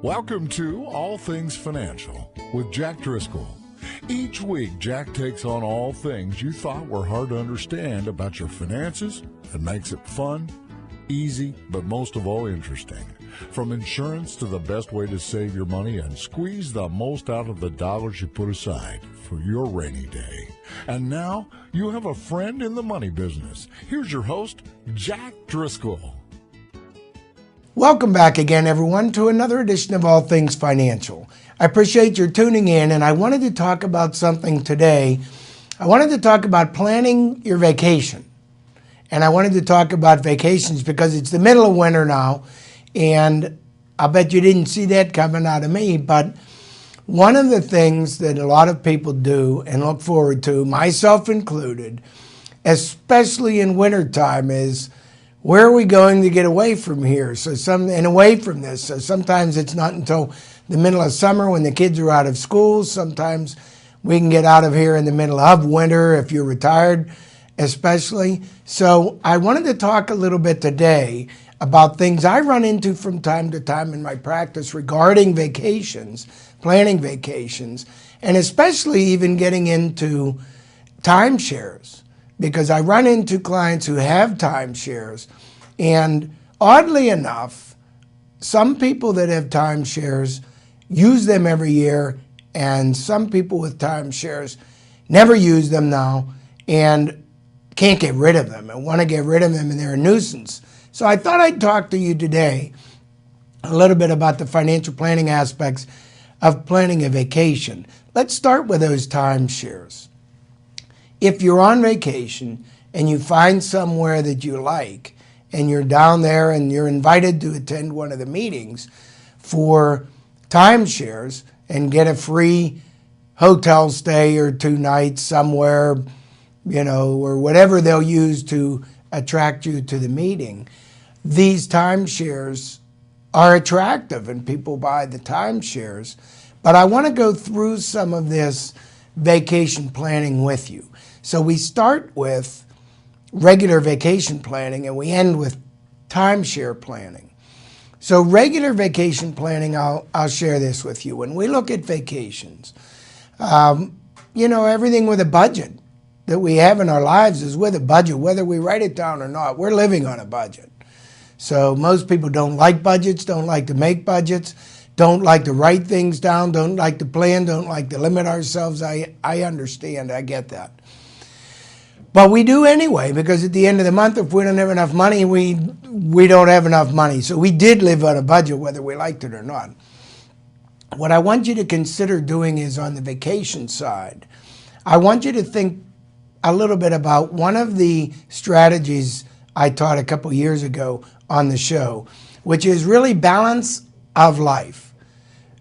Welcome to All Things Financial with Jack Driscoll. Each week, Jack takes on all things you thought were hard to understand about your finances and makes it fun, easy, but most of all interesting. From insurance to the best way to save your money and squeeze the most out of the dollars you put aside for your rainy day. And now, you have a friend in the money business. Here's your host, Jack Driscoll. Welcome back again, everyone, to another edition of All Things Financial. I appreciate your tuning in, and I wanted to talk about something today. I wanted to talk about planning your vacation. And I wanted to talk about vacations because it's the middle of winter now, and I'll bet you didn't see that coming out of me, but one of the things that a lot of people do and look forward to, myself included, especially in wintertime, is where are we going to get away from here? And away from this. So sometimes it's not until the middle of summer when the kids are out of school. Sometimes we can get out of here in the middle of winter if you're retired, especially. So I wanted to talk a little bit today about things I run into from time to time in my practice regarding vacations, planning vacations, and especially even getting into timeshares. Because I run into clients who have timeshares, and oddly enough, some people that have timeshares use them every year, and some people with timeshares never use them now and can't get rid of them and want to get rid of them, and they're a nuisance. So I thought I'd talk to you today a little bit about the financial planning aspects of planning a vacation. Let's start with those timeshares. If you're on vacation and you find somewhere that you like and you're down there and you're invited to attend one of the meetings for timeshares and get a free hotel stay or 2 nights somewhere, or whatever they'll use to attract you to the meeting, these timeshares are attractive and people buy the timeshares. But I want to go through some of this vacation planning with you. So we start with regular vacation planning and we end with timeshare planning. So regular vacation planning, I'll share this with you. When we look at vacations, everything with a budget that we have in our lives is with a budget, whether we write it down or not. We're living on a budget. So most people don't like budgets, don't like to make budgets, don't like to write things down, don't like to plan, don't like to limit ourselves. I understand, I get that. But we do anyway, because at the end of the month, if we don't have enough money, we don't have enough money. So we did live on a budget, whether we liked it or not. What I want you to consider doing is on the vacation side, I want you to think a little bit about one of the strategies I taught a couple years ago on the show, which is really balance of life.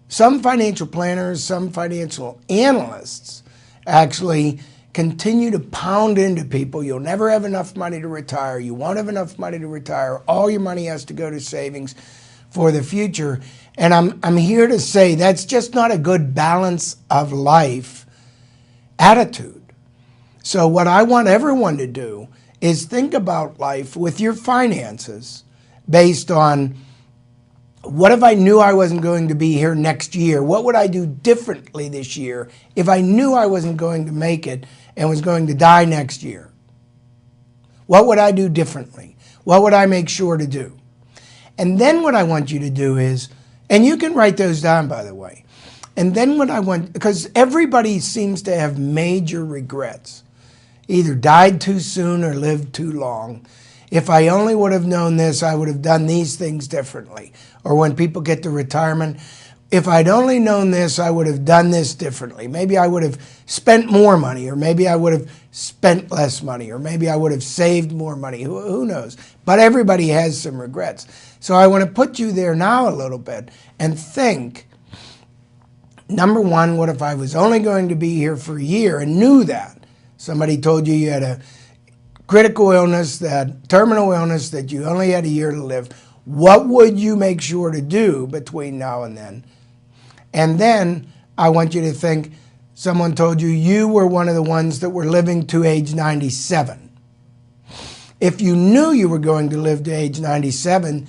Some financial planners, some financial analysts actually continue to pound into people, you'll never have enough money to retire, you won't have enough money to retire, all your money has to go to savings for the future. And I'm here to say that's just not a good balance of life attitude. So what I want everyone to do is think about life with your finances based on, what if I knew I wasn't going to be here next year? What would I do differently this year if I knew I wasn't going to make it and was going to die next year? What would I do differently? What would I make sure to do? And then what I want you to do is, and you can write those down, by the way. And then what I want, because everybody seems to have major regrets, either died too soon or lived too long. If I only would have known this, I would have done these things differently. Or when people get to retirement, if I'd only known this, I would have done this differently. Maybe I would have spent more money, or maybe I would have spent less money, or maybe I would have saved more money. Who knows? But everybody has some regrets. So I want to put you there now a little bit and think, number one, what if I was only going to be here for a year and knew that? Somebody told you had a critical illness, that terminal illness, that you only had a year to live. What would you make sure to do between now and then? And then I want you to think, someone told you you were one of the ones that were living to age 97. If you knew you were going to live to age 97,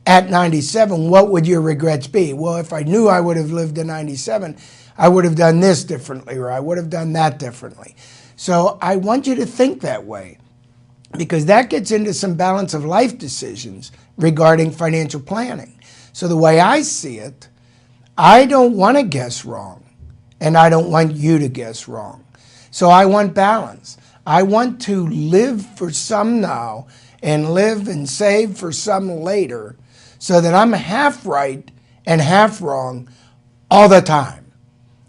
at 97, what would your regrets be? Well, if I knew I would have lived to 97, I would have done this differently, or I would have done that differently. So I want you to think that way, because that gets into some balance of life decisions regarding financial planning. So the way I see it, I don't want to guess wrong, and I don't want you to guess wrong. So I want balance. I want to live for some now and live and save for some later, so that I'm half right and half wrong all the time,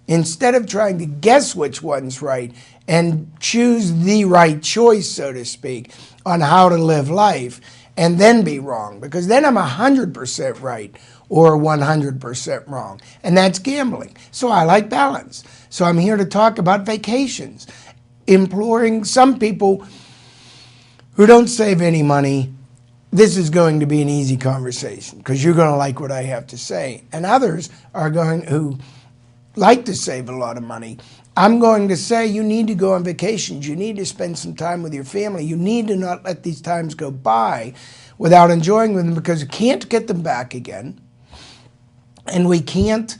instead of trying to guess which one's right and choose the right choice, so to speak, on how to live life and then be wrong, because then I'm 100% right or 100% wrong, and that's gambling. So I like balance. So I'm here to talk about vacations, imploring some people who don't save any money. This is going to be an easy conversation because you're going to like what I have to say. And others are who like to save a lot of money. I'm going to say you need to go on vacations. You need to spend some time with your family. You need to not let these times go by without enjoying them, because you can't get them back again. And we can't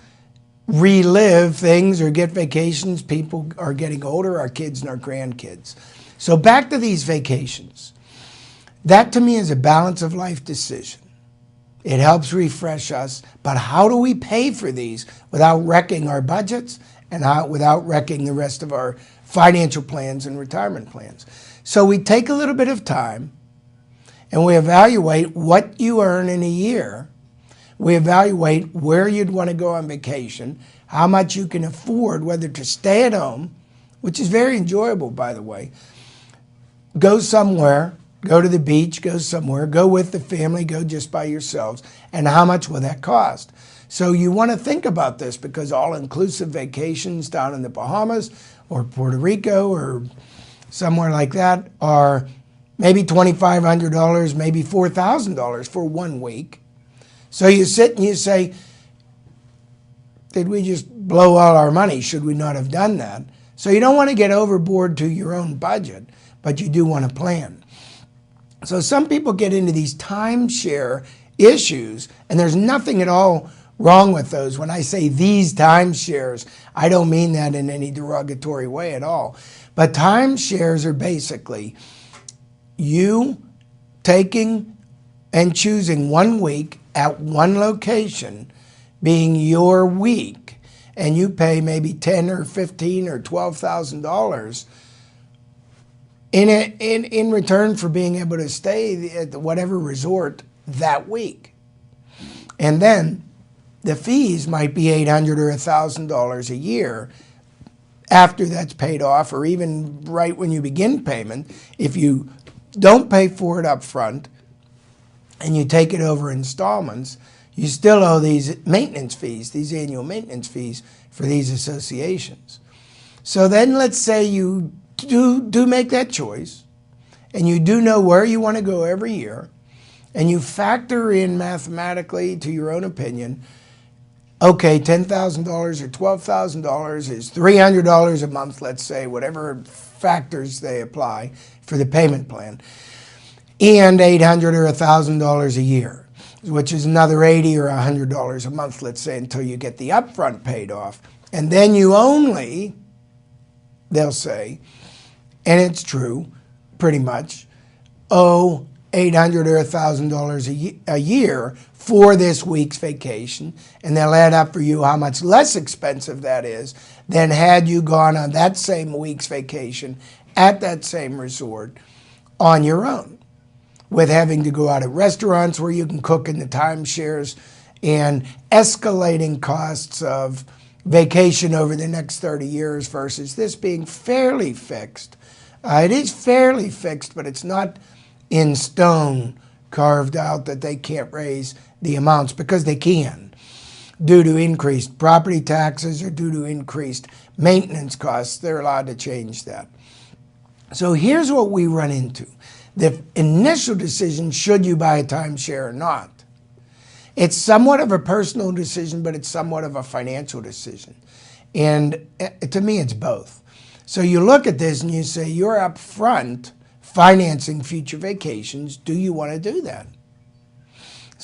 relive things or get vacations. People are getting older, our kids and our grandkids. So back to these vacations. That to me is a balance of life decision. It helps refresh us, but how do we pay for these without wrecking our budgets and without wrecking the rest of our financial plans and retirement plans? So we take a little bit of time and we evaluate what you earn in a year. We evaluate where you'd want to go on vacation, how much you can afford, whether to stay at home, which is very enjoyable, by the way, go somewhere, go to the beach, go somewhere, go with the family, go just by yourselves, and how much will that cost? So you want to think about this, because all-inclusive vacations down in the Bahamas or Puerto Rico or somewhere like that are maybe $2,500, maybe $4,000 for 1 week. So you sit and you say, did we just blow all our money? Should we not have done that? So you don't want to get overboard to your own budget, but you do want to plan. So some people get into these timeshare issues, and there's nothing at all wrong with those. When I say these timeshares, I don't mean that in any derogatory way at all. But timeshares are basically you taking and choosing 1 week at one location being your week, and you pay maybe $10,000 or $15,000 or $12,000 in return for being able to stay at whatever resort that week. And then the fees might be $800 or $1,000 a year after that's paid off, or even right when you begin payment. If you don't pay for it up front and you take it over installments, you still owe these maintenance fees, these annual maintenance fees for these associations. So then let's say you do make that choice, and you do know where you want to go every year, and you factor in mathematically, to your own opinion, okay, $10,000 or $12,000 is $300 a month, let's say, whatever factors they apply for the payment plan, and $800 or $1,000 a year, which is another $80 or $100 a month, let's say, until you get the upfront paid off. And then you only, they'll say, and it's true, pretty much, owe $800 or $1,000 a year for this week's vacation, and they'll add up for you how much less expensive that is than had you gone on that same week's vacation at that same resort on your own, with having to go out at restaurants where you can cook in the timeshares and escalating costs of vacation over the next 30 years versus this being fairly fixed. It is fairly fixed, but it's not in stone carved out that they can't raise the amounts, because they can, due to increased property taxes or due to increased maintenance costs. They're allowed to change that. So here's what we run into. The initial decision, should you buy a timeshare or not? It's somewhat of a personal decision, but it's somewhat of a financial decision. And to me, it's both. So you look at this and you say, you're up front financing future vacations. Do you want to do that?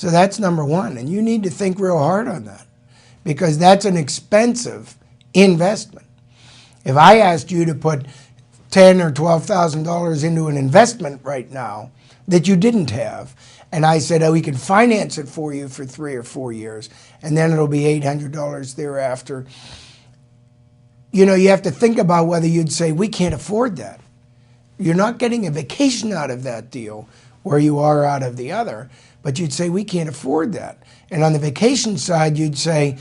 So that's number one. And you need to think real hard on that because that's an expensive investment. If I asked you to put $10,000 or $12,000 into an investment right now that you didn't have, and I said, oh, we can finance it for you for 3 or 4 years, and then it'll be $800 thereafter, you know, you have to think about whether you'd say, we can't afford that. You're not getting a vacation out of that deal where you are out of the other, but you'd say, we can't afford that. And on the vacation side, you'd say,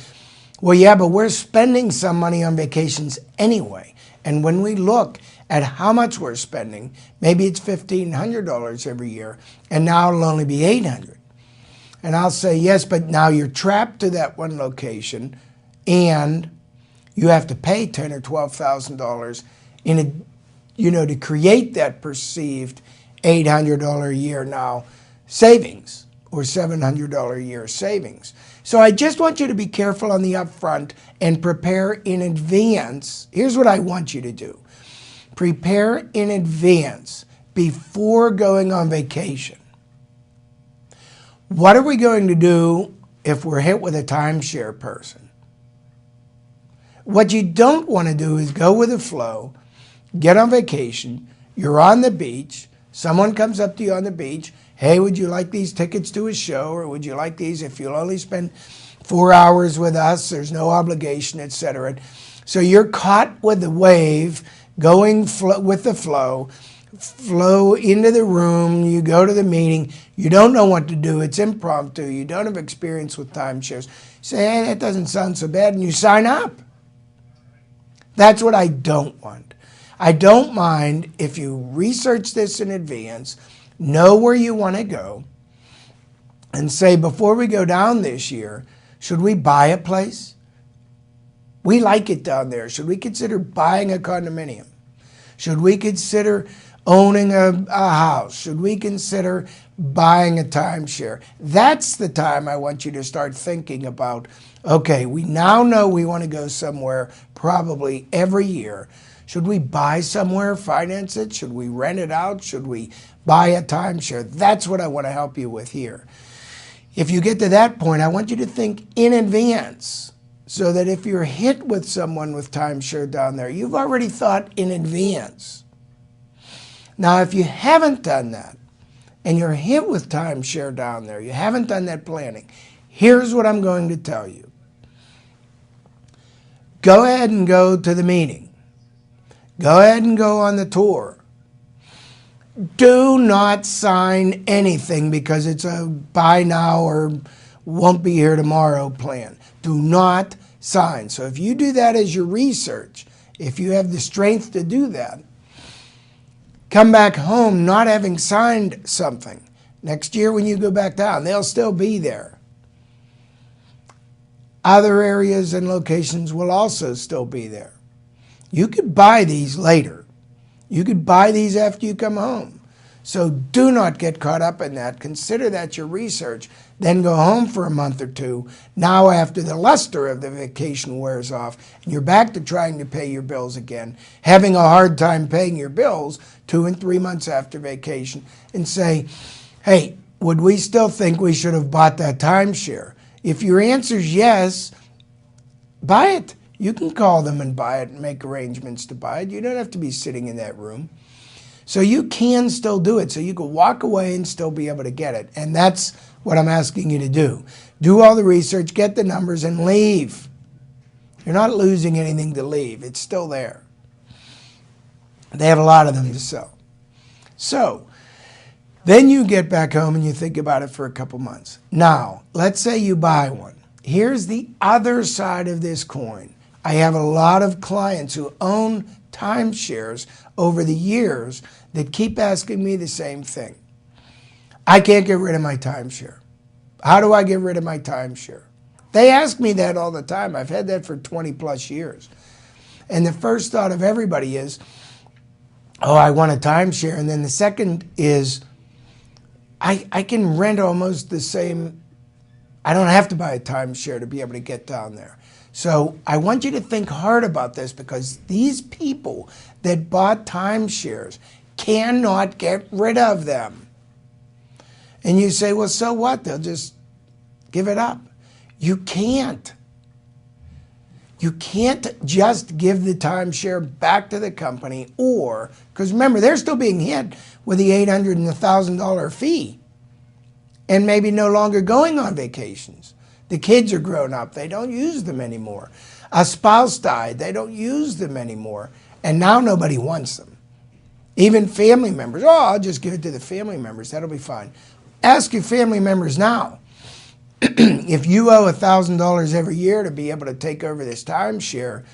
well, yeah, but we're spending some money on vacations anyway. And when we look at how much we're spending, maybe it's $1,500 every year, and now it'll only be $800. And I'll say, yes, but now you're trapped to that one location, and you have to pay $10,000 or $12,000 in a, you know, to create that perceived $800 a year now savings or $700 a year savings. So I just want you to be careful on the upfront and prepare in advance. Here's what I want you to do. Prepare in advance before going on vacation. What are we going to do if we're hit with a timeshare person? What you don't want to do is go with the flow, get on vacation, you're on the beach, someone comes up to you on the beach, hey, would you like these tickets to a show, or would you like these if you'll only spend 4 hours with us, there's no obligation, etc. So you're caught with the wave, going with the flow into the room, you go to the meeting, you don't know what to do, it's impromptu, you don't have experience with timeshares. You say, hey, that doesn't sound so bad, and you sign up. That's what I don't want. I don't mind if you research this in advance, know where you want to go, and say, before we go down this year, should we buy a place? We like it down there. Should we consider buying a condominium? Should we consider owning a house? Should we consider buying a timeshare? That's the time I want you to start thinking about, okay, we now know we want to go somewhere probably every year. Should we buy somewhere, finance it? Should we rent it out? Should we buy a timeshare? That's what I want to help you with here. If you get to that point, I want you to think in advance so that if you're hit with someone with timeshare down there, you've already thought in advance. Now, if you haven't done that and you're hit with timeshare down there, you haven't done that planning, here's what I'm going to tell you. Go ahead and go to the meeting. Go ahead and go on the tour. Do not sign anything because it's a buy now or won't be here tomorrow plan. Do not sign. So if you do that as your research, if you have the strength to do that, come back home not having signed something. Next year when you go back down, they'll still be there. Other areas and locations will also still be there. You could buy these later. You could buy these after you come home. So do not get caught up in that. Consider that your research. Then go home for a month or two. Now after the luster of the vacation wears off, and you're back to trying to pay your bills again, having a hard time paying your bills 2 and 3 months after vacation, and say, hey, would we still think we should have bought that timeshare? If your answer is yes, buy it. You can call them and buy it and make arrangements to buy it. You don't have to be sitting in that room. So you can still do it. So you can walk away and still be able to get it. And that's what I'm asking you to do. Do all the research, get the numbers, and leave. You're not losing anything to leave. It's still there. They have a lot of them to sell. So then you get back home and you think about it for a couple months. Now, let's say you buy one. Here's the other side of this coin. I have a lot of clients who own timeshares over the years that keep asking me the same thing. I can't get rid of my timeshare. How do I get rid of my timeshare? They ask me that all the time. I've had that for 20 plus years. And the first thought of everybody is, oh, I want a timeshare. And then the second is, I can rent almost the same. I don't have to buy a timeshare to be able to get down there. So I want you to think hard about this because these people that bought timeshares cannot get rid of them. And you say, well, so what? They'll just Give it up. You can't. You can't just give the timeshare back to the company, or, because remember, they're still being hit with the $800 and the $1,000 fee and maybe no longer going on vacations. The kids are grown up. They don't use them anymore. A spouse died. They don't use them anymore. And now nobody wants them. Even family members. Oh, I'll just give it to the family members. That'll be fine. Ask your family members now. If you owe $1,000 every year to be able to take over this timeshare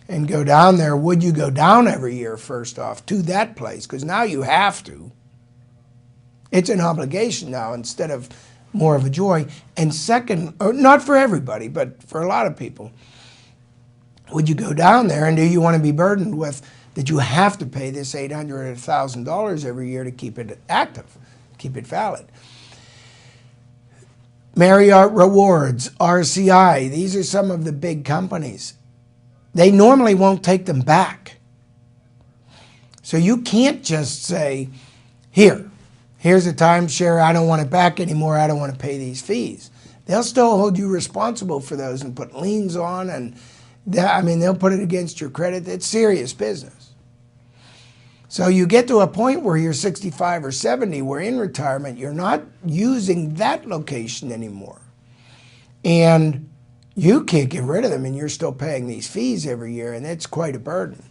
and go down there, would you go down every year, first off, to that place? Because now you have to. It's an obligation now instead of more of a joy. And second, or not for everybody, but for a lot of people, would you go down there, and do you want to be burdened with that you have to pay this $800 or $1,000 every year to keep it active, keep it valid? Marriott Rewards, RCI, these are some of the big companies. They normally won't take them back. So you can't just say, here's a timeshare, I don't want it back anymore, I don't want to pay these fees. They'll still hold you responsible for those and put liens on, and they'll put it against your credit. It's serious business. So you get to a point where you're 65 or 70, where in retirement, you're not using that location anymore. And you can't get rid of them, and you're still paying these fees every year, and it's quite a burden.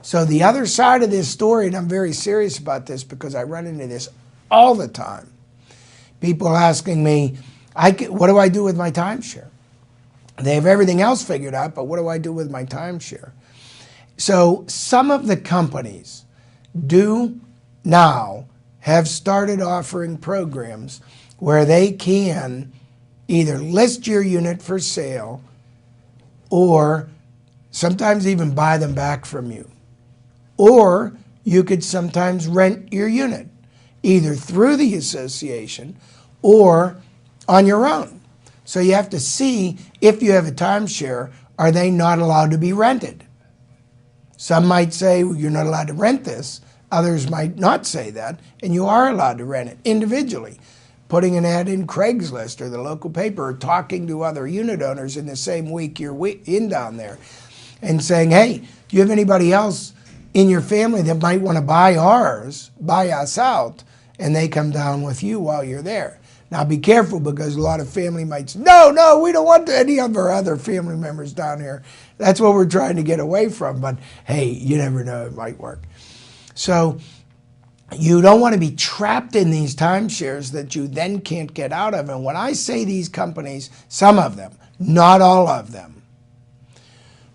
So the other side of this story, and I'm very serious about this because I run into this all the time. People asking me, what do I do with my timeshare? They have everything else figured out, but what do I do with my timeshare? So some of the companies do now have started offering programs where they can either list your unit for sale or sometimes even buy them back from you. Or you could sometimes rent your unit, either through the association or on your own. So you have to see, if you have a timeshare, are they not allowed to be rented? Some might say, well, you're not allowed to rent this. Others might not say that, and you are allowed to rent it individually. Putting an ad in Craigslist or the local paper, or talking to other unit owners in the same week you're in down there, and saying, hey, do you have anybody else in your family that might want to buy us out, and they come down with you while you're there? Now be careful, because a lot of family might say, no, we don't want any of our other family members down here. That's what we're trying to get away from, but hey, you never know, it might work. So you don't want to be trapped in these timeshares that you then can't get out of. And when I say these companies, some of them, not all of them,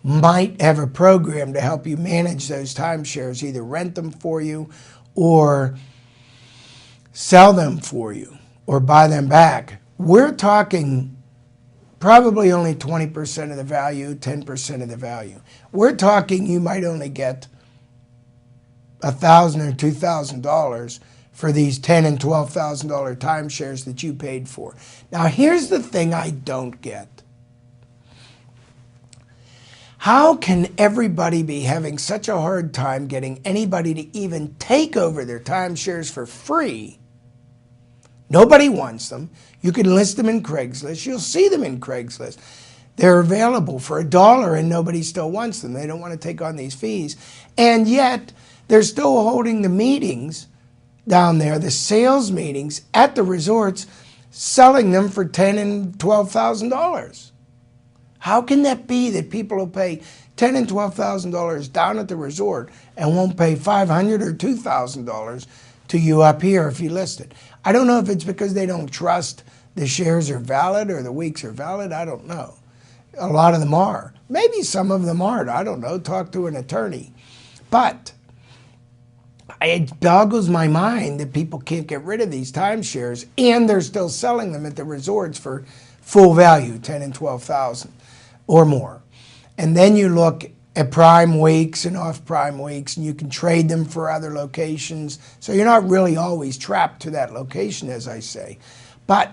might have a program to help you manage those timeshares, either rent them for you or sell them for you or buy them back. We're talking probably only 20% of the value, 10% of the value. We're talking you might only get $1,000 or $2,000 for these $10,000 and $12,000 timeshares that you paid for. Now, here's the thing I don't get. How can everybody be having such a hard time getting anybody to even take over their timeshares for free? Nobody wants them. You can list them in Craigslist. You'll see them in Craigslist. They're available for $1 and nobody still wants them. They don't want to take on these fees. And yet, they're still holding the meetings down there, the sales meetings at the resorts, selling them for $10,000 and $12,000. How can that be that people will pay $10,000 and $12,000 down at the resort and won't pay $500 or $2,000 to you up here if you list it? I don't know if it's because they don't trust the shares are valid or the weeks are valid. I don't know. A lot of them are. Maybe some of them aren't. I don't know. Talk to an attorney. But it boggles my mind that people can't get rid of these timeshares and they're still selling them at the resorts for full value, $10,000 and $12,000 or more. And then you look at prime weeks and off-prime weeks, and you can trade them for other locations. So you're not really always trapped to that location, as I say. But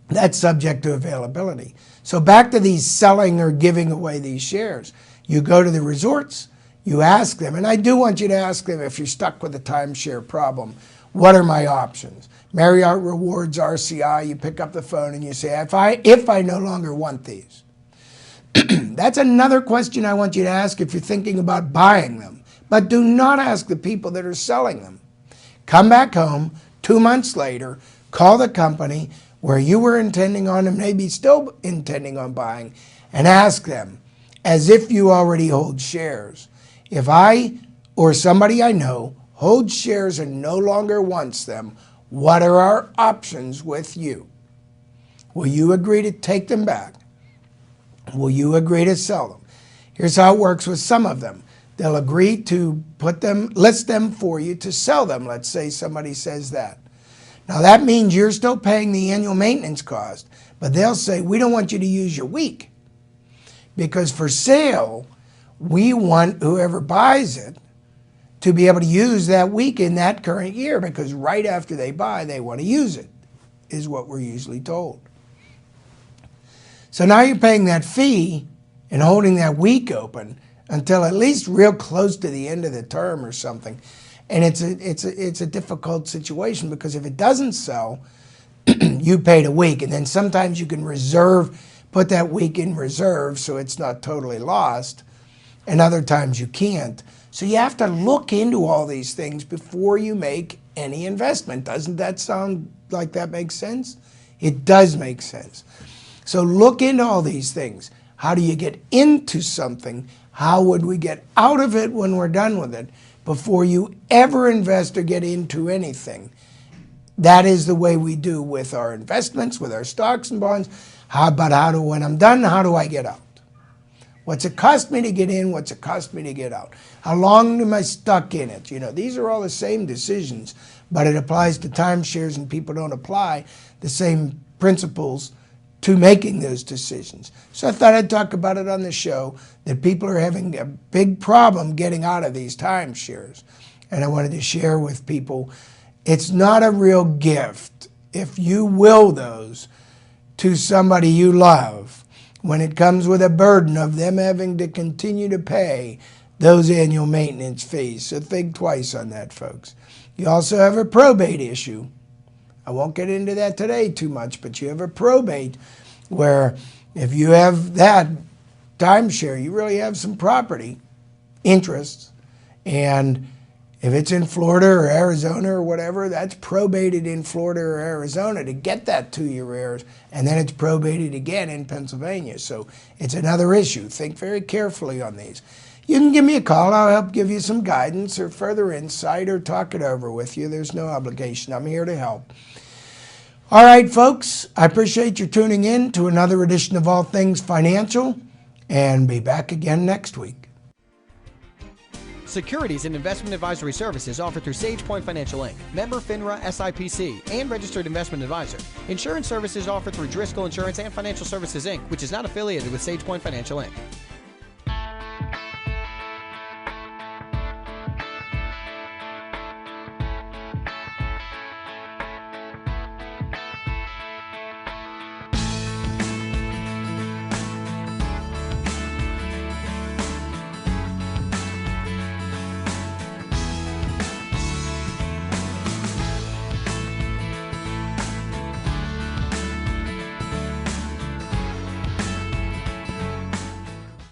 that's subject to availability. So back to these selling or giving away these shares. You go to the resorts, you ask them, and I do want you to ask them if you're stuck with a timeshare problem, what are my options? Marriott Rewards, RCI, you pick up the phone and you say, if I no longer want these. That's another question I want you to ask if you're thinking about buying them. But do not ask the people that are selling them. Come back home 2 months later, call the company where you were intending on and maybe still intending on buying, and ask them, as if you already hold shares. If I or somebody I know holds shares and no longer wants them, what are our options with you? Will you agree to take them back? Will you agree to sell them? Here's how it works with some of them. They'll agree to list them for you to sell them. Let's say somebody says that. Now that means you're still paying the annual maintenance cost, but they'll say, we don't want you to use your week. Because for sale, we want whoever buys it to be able to use that week in that current year, because right after they buy, they want to use it, is what we're usually told. So now you're paying that fee and holding that week open until at least real close to the end of the term or something. And it's a difficult situation, because if it doesn't sell, you paid a week, and then sometimes you can put that week in reserve so it's not totally lost, and other times you can't. So you have to look into all these things before you make any investment. Doesn't that sound like that makes sense? It does make sense. So look into all these things. How do you get into something? How would we get out of it when we're done with it before you ever invest or get into anything? That is the way we do with our investments, with our stocks and bonds. When I'm done, how do I get out? What's it cost me to get in? What's it cost me to get out? How long am I stuck in it? These are all the same decisions, but it applies to timeshares, and people don't apply the same principles to making those decisions. So I thought I'd talk about it on the show, that people are having a big problem getting out of these timeshares. And I wanted to share with people, it's not a real gift if you will those to somebody you love, when it comes with a burden of them having to continue to pay those annual maintenance fees. So think twice on that, folks. You also have a probate issue. I won't get into that today too much, but you have a probate where if you have that timeshare, you really have some property interests. And if it's in Florida or Arizona or whatever, that's probated in Florida or Arizona to get that to your heirs, and then it's probated again in Pennsylvania. So it's another issue. Think very carefully on these. You can give me a call. I'll help give you some guidance or further insight or talk it over with you. There's no obligation. I'm here to help. All right, folks, I appreciate you tuning in to another edition of All Things Financial, and be back again next week. Securities and investment advisory services offered through SagePoint Financial Inc., member FINRA SIPC, and registered investment advisor. Insurance services offered through Driscoll Insurance and Financial Services Inc., which is not affiliated with SagePoint Financial Inc.